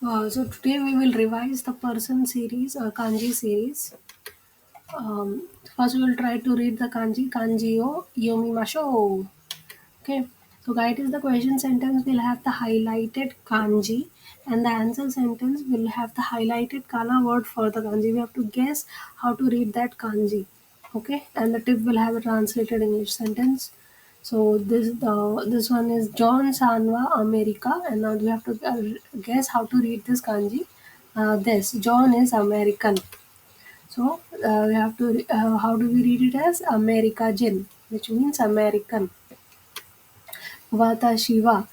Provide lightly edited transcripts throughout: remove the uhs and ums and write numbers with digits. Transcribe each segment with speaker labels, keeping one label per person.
Speaker 1: So today we will revise the person series, kanji series. First we will try to read the kanji. Kanji o yomimasho. Okay. So guide is the question sentence will have the highlighted kanji, and the answer sentence will have the highlighted kana word for the kanji. We have to guess how to read that kanji. Okay. And the tip will have a translated English sentence. So this one is John Sanwa America, and now we have to guess how to read this kanji. This John is American. So we have to how do we read it as America Jin, which means American. Watashiwa.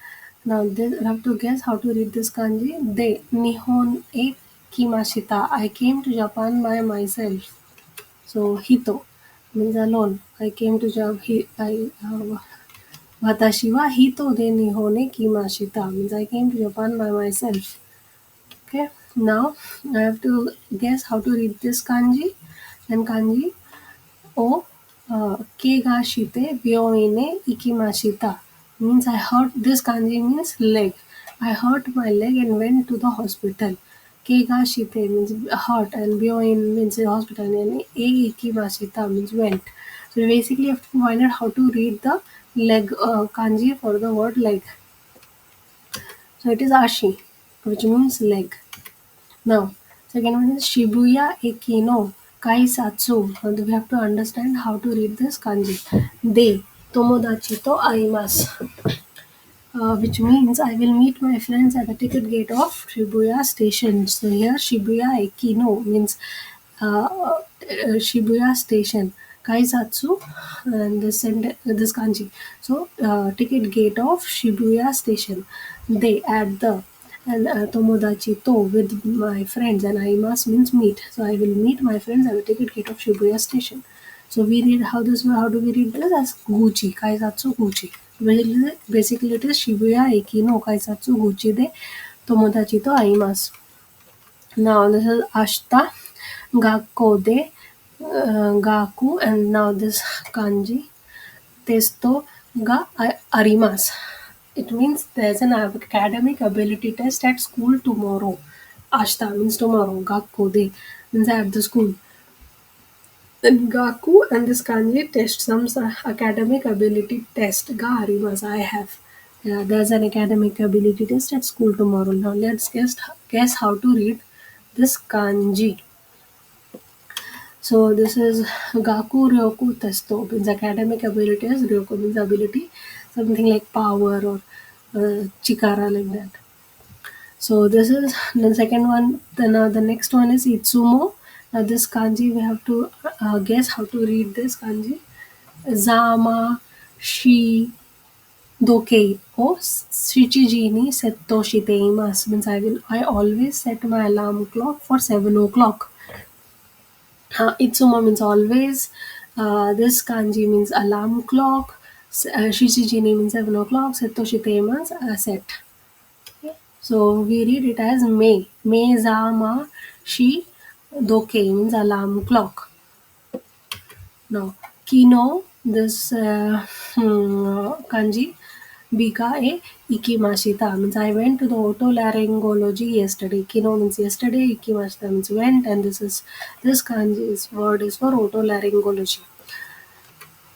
Speaker 1: Now this, I have to guess how to read this kanji. De Nihon e Kimashita. I came to Japan by myself. So Hito means alone. I came to Japan. Watashi wa hito de Nihon e kimashita means I came to Japan by myself. Okay. Now I have to guess how to read this kanji. And kanji O Kegashite Byoine Ikimashita means I hurt this kanji means leg. I hurt my leg and went to the hospital. Kegashite means hurt and Byoin means hospital and E Ikimashita means went. So we basically have to find out how to read the leg kanji for the word leg. So it is Ashi, which means leg. Now, second one is Shibuya Ekino Kaisatsu. And we have to understand how to read this kanji. De Tomodachi to aimasu. Which means I will meet my friends at the ticket gate of Shibuya station. So here Shibuya Ekino means Shibuya station. Kaisatsu and this kanji. So ticket gate of Shibuya station. They at the and Tomodachi to with my friends and I must means meet. So I will meet my friends at the ticket gate of Shibuya station. So we read how do we read this as Gucci, Kaisatsu Gucci. Basically it is Shibuya Eki no Kaisatsu Gucci de Tomodachi to aimasu. Now this is Ashita Gakko de Gaku and now this kanji testo ga arimasu. It means there's an academic ability test at school tomorrow. Ashita means tomorrow. Gakko de means at the school. Then Gaku and this kanji test some academic ability test. Ga arimasu. I have. Yeah, there's an academic ability test at school tomorrow. Now let's guess how to read this kanji. So this is Gaku Ryoku Testo means academic abilities. Ryoku means ability, something like power or chikara like that. So this is the second one. Then the next one is Itsumo. Now this kanji we have to guess how to read this kanji. Zama shi dokei o shichiji ni setto shiteimasu means I always set my alarm clock for 7 o'clock. Itsumo means always. This kanji means alarm clock. Shichijini means 7 o'clock. Setoshite means set. Okay. So we read it as me. Me zama shi doke means alarm clock. Now kino this kanji bika e ikimashita means I went to the otolaryngology yesterday. Kino means yesterday, ikimashita means went, and this kanji's word is for otolaryngology.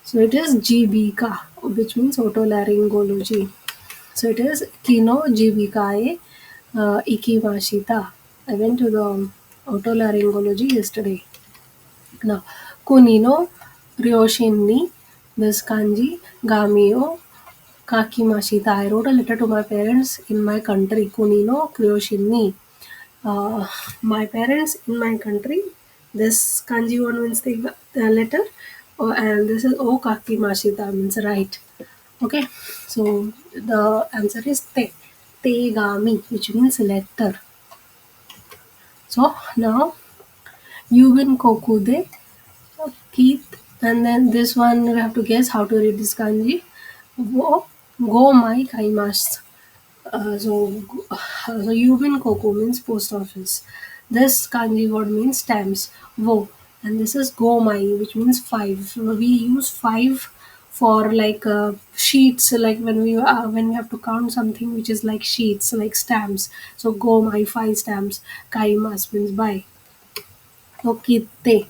Speaker 1: So it is jibika, which means otolaryngology. So it is kino jibika e ikimashita. I went to the otolaryngology yesterday. Now, kunino ryoshin ni this kanji gamio Kakimashita. I wrote a letter to my parents in my country. Kunino Kyoshin my parents in my country. This kanji one means the letter. Oh, and this is O Kakimashita means right. Okay. So the answer is Te. Tegami, which means letter. So now Yubin Kokude Keith, and then this one we have to guess how to read this kanji. Go my kaimasu. So Yubin Koko means post office. This kanji word means stamps. Wo. And this is Gomai, which means five. So we use five for like sheets, like when we have to count something which is like sheets, like stamps. So go my 5 stamps. Kaimas means buy. Okite,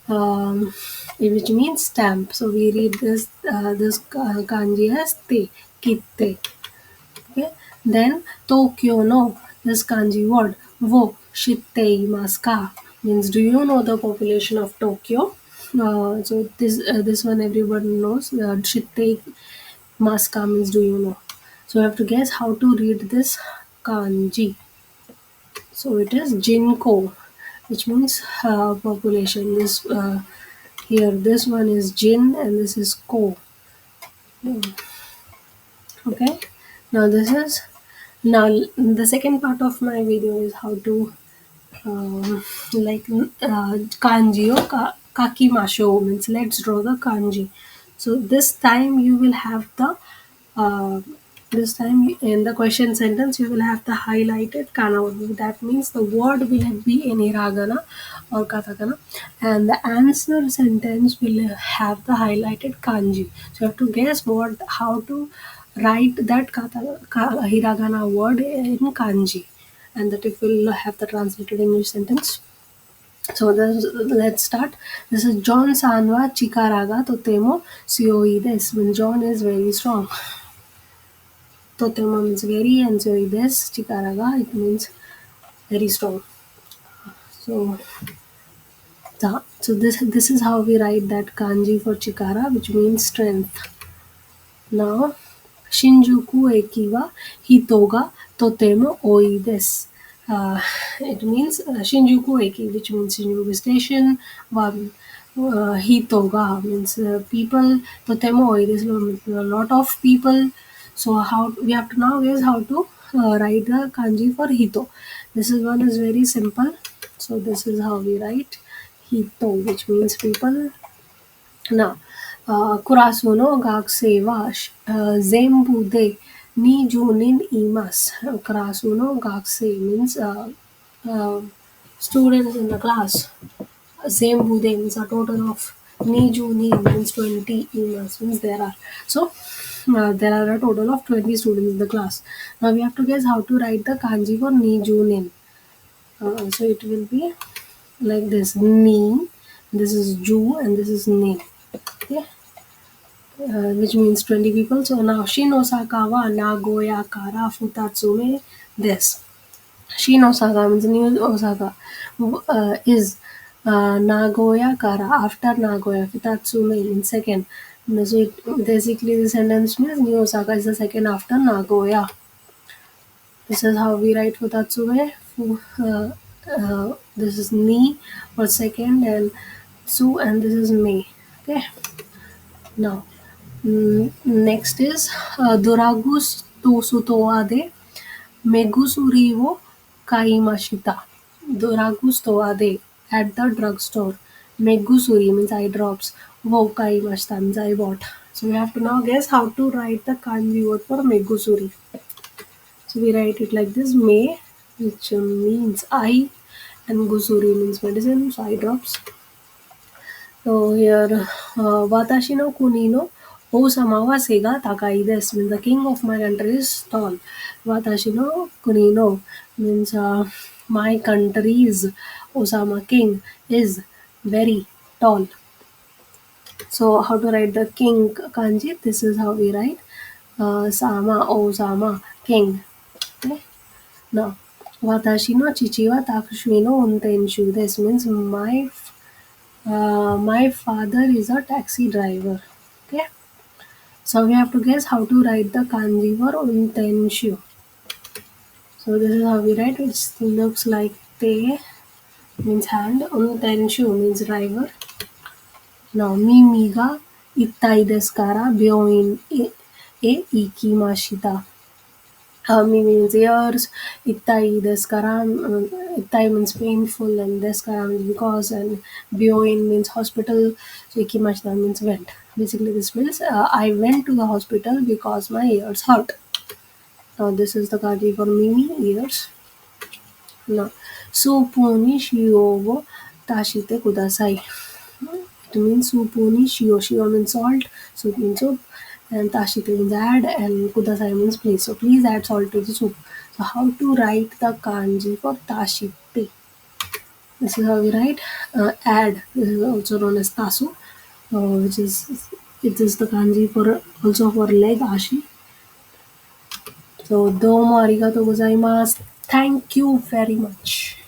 Speaker 1: um, which means stamp. So we read this kanji as te, kitte. Okay. Then Tokyo no, this kanji word wo shittei imasu ka, means do you know the population of Tokyo? So this one everyone knows. Shittei imasu ka means do you know? So you have to guess how to read this kanji. So it is Jinko, which means population. This here, this one is Jin and this is Ko. Okay. Now this is now the second part of my video is how to like kanji or kakimasho, means let's draw the kanji. So this time you will have the uh, this time in the question sentence you will have the highlighted kana word. That means the word will be in hiragana or katakana, and the answer sentence will have the highlighted kanji. So you have to guess what how to write that hiragana word in kanji, and that it will have the translated English sentence. So let's start. This is John Sanwa Chikaraga Totemo Sioides. When John is very strong. Totemo means very, and Sioides Chikaraga, it means very strong. So this is how we write that kanji for Chikara, which means strength. Now Shinjuku Ekiwa Hitoga Totemo Oides. It means Shinjuku Eki, which means Shinjuku Station. Hitoga means people. Totemo Oides means a lot of people. So how we have to now guess how to write the kanji for Hito. This is one is very simple. So this is how we write Hito, which means people. Now, Kurasuno Gakseva Zembude ni Junin Imas. Kurasuno Gakse means uh, students in the class. Zembude means a total of ni Junin means 20 Imas means there are. So, there are a total of 20 students in the class. Now we have to guess how to write the kanji for ni Junin. So it will be like this: ni, this is ju, and this is ne. Okay, which means 20 people. So now Shin Osaka wa Nagoya kara futatsume des. Shin Osaka means New Osaka is Nagoya kara, after Nagoya. Futatsume means second. So basically the sentence means New Osaka is the second after Nagoya. This is how we write Futatsume. This is ni for second, and su, and this is me. Okay. Now next is Doragus to Sutoade Megusuri wo Kaimashita. Doragus toade at the drugstore. Megusuri means eye drops. Wo Kaimashita means I bought. So we have to now guess how to write the kanji word for Megusuri. So we write it like this: Me, which means eye, and Gusuri means medicine, so eye drops. So here, Watashi no kuni no Osama wa sega takai desu, means the king of my country is tall. Watashi no kuni no means my country's Osama king is very tall. So how to write the king kanji? This is how we write Sama Osama king. Okay. Now, watashi no chichi wa takushi no untenshu. This means my father is a taxi driver. Okay. So we have to guess how to write the kanji for untenshu. So this is how we write, which looks like te means hand, untenshu means driver. Now mimi ga ittai desu kara byoin e ikimashita. Ami means ears, ittai deskaram, ittai means painful, and deskaram means because, and byoin means hospital, so ikimashita means went. Basically, this means I went to the hospital because my ears hurt. Now, this is the kanji for mimi, ears. Now, supuni shio wo tashite kudasai. means soup only, shio, shio means salt, soup means soup, and tashite means add, and kudasai means place. So please add salt to the soup. So how to write the kanji for tashite? This is how we write. Add. This is also known as tasu, which is it is the kanji for also for leg ashi. So domo arigato gozaimasu. Thank you very much.